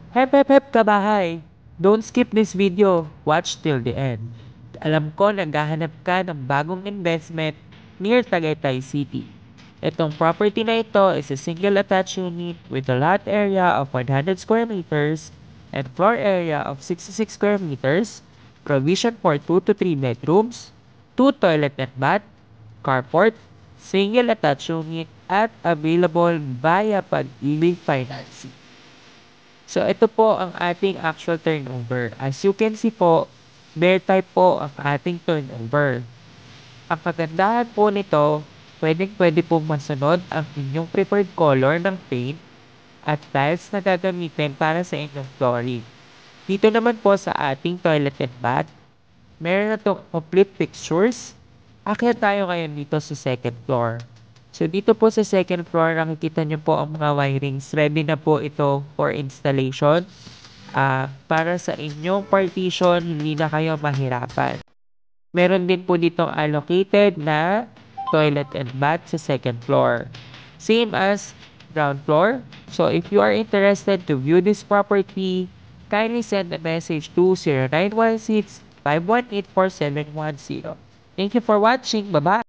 Hep kabahay! Don't skip this video. Watch till the end. Alam ko naghahanap ka ng bagong investment near Tagaytay City. Itong property na ito is a single attached unit with a lot area of 100 square meters and floor area of 66 square meters, provision for 2 to 3 bedrooms, 2 toilet and bath, carport, single attached unit, at available via pag-ibig financing. So, ito po ang ating actual turnover. As you can see po, bear type po ang ating turnover. Ang kagandahan po nito, pwedeng-pwede po masunod ang inyong preferred color ng paint at tiles na gagamitin para sa inyong flooring. Dito naman po sa ating toilet and bath, meron na itong complete fixtures. Akyat tayo ngayon dito sa second floor. So dito po sa second floor, nakikita nyo po ang mga wirings. Ready na po ito for installation. Para sa inyong partition, hindi na kayo mahirapan. Meron din po dito allocated na toilet and bath sa second floor. Same as ground floor. So if you are interested to view this property, kindly send a message to 0916-518-4710. Thank you for watching. Bye-bye!